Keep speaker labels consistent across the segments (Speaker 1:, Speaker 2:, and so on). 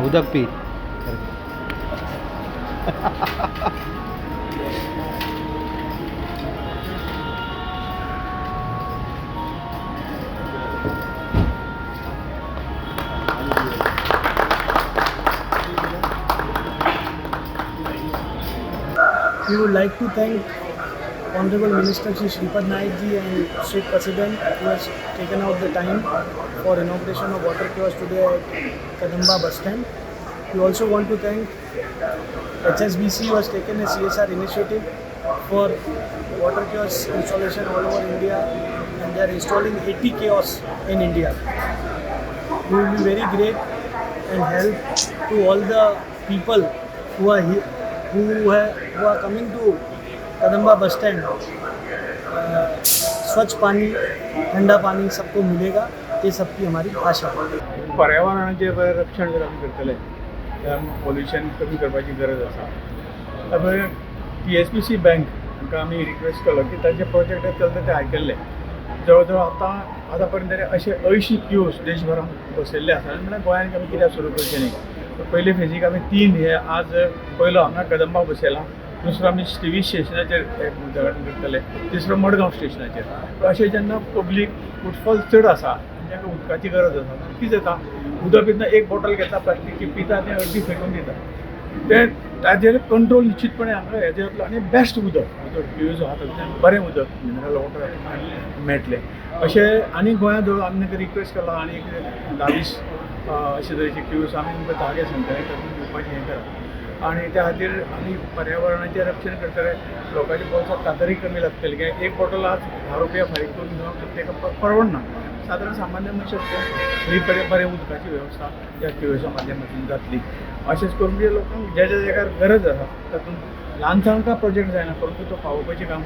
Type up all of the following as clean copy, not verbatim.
Speaker 1: उदक P.
Speaker 2: We would like to thank Honorable Minister Shri Shripad Naik ji and State President who has taken out the time for inauguration of water kiosk today at Kadamba bus stand. We also want to thank HSBC who has taken a CSR initiative for water kiosk installation all over India, and they are installing 80 kiosks in India. We will be very great and help to all the people who are here, who are coming to Kadamba bus stand. स्वच्छ पाणी, थंडा पाणी सबको मिलेगा, ये सबकी हमारी आशा है.
Speaker 3: पर्यावरणाचे रक्षण जर आमी करतले तर पोल्युशन कमी करपाची गरज आसा. तापय PSBC बँक हांकां आमी रिक्वेस्ट केलो की ताचे प्रोजेक्ट चलता ते आयकल्ले. जवळ जवळ आतां पर्यंत अशे 80 किओस्क देशभरान बसयल्ले आसा. म्हळ्यार गोंयांत आमी कित्याक सुरू करचें न्ही. पयले फेजीक आमी 3 हे आज पयलो हांगा कदंबा बसयला, दुसरो आमी TV स्टेशनाचेर उद्घाटन करतले, तिसरो मडगांव स्टेशनाचेर. अशें जेन्ना पब्लीक फुटफॉल चड आसा, तांकां उदकाची गरज आसा, कितें जाता उदक पितना एक बॉटल घेता प्लास्टीकची, पिता आनी अर्दी फेकून दिता. ते ताजेर कंट्रोल निश्चितपणे हांगा हेजे जातलो आनी बेस्ट उदक यूज आहा तातूंतल्यान बरें उदक मिनरल वॉटर मेळटलें. अशें आनी गोंयांत जवळ आमी ताका रिक्वेस्ट केला आनी 10-20 अशे तरेचे क्यूज आमी तुमकां जागे सांगतले तातूंत दिवपाचें हें करा. आनी त्या खातीर आमी पर्यावरणाचें रक्षण करतले. लोकांच्या बोल्सांत कातरी कमी लागतली. कित्याक एक बॉटल आज 10 रुपया फारीक करून घेवप ताका परवडना. सादारण सामान्य मनशाक ही बरें उदकाची वेवस्था ह्या क्यूएसा माध्यमांतल्यान जातली. अशेंच करून जे लोकांक ज्या ज्या जाग्यार गरज आसा तातूंत ल्हानसाणका प्रोजेक्ट जायना, परंतु तो पावोवपाचें काम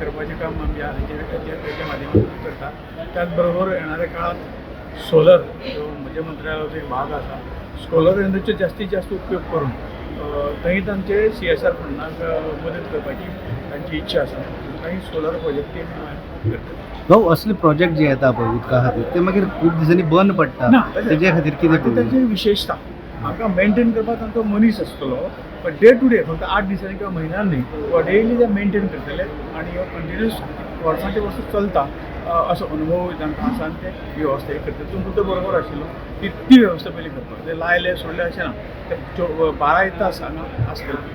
Speaker 3: करपाचें काम आमी हेच्या माध्यमांतून करता. त्याच बरोबर येणाऱ्या काळात सोलर जो म्हज्या मंत्रालयाचो एक भाग आसा, सोलर एनर्जीचो जास्तीत जास्त उपयोग करून थंय तांचे CSR फंडाक मदत करपाची तांची इच्छा आसा. काही सोलर प्रोजेक्ट करतले.
Speaker 1: भाऊ असले प्रोजेक्ट जे येता पळय उदका खातीर ते मागीर खूब दिसांनी बंद पडटा. तेजे खातीर कितें
Speaker 3: ताची विशेशता हांकां मेंटेन करपाक तांचो मनीस आसतलो, पण डे टू डे फक्त 8 दिसांनी किंवा म्हयन्यान न्ही, डेली ते मेंटेन करतले आनी ह्यो कंटिन्यूस वर्सांचे वर्स चलता असो अनुभव तांकां आसा आनी ते वेवस्था करता. तुमकां तो बरोबर आशिल्लो ती वेवस्था पयलीं करपाक. ते लायले सोडले अशें ना, ते 12 तास हांगा आसतले.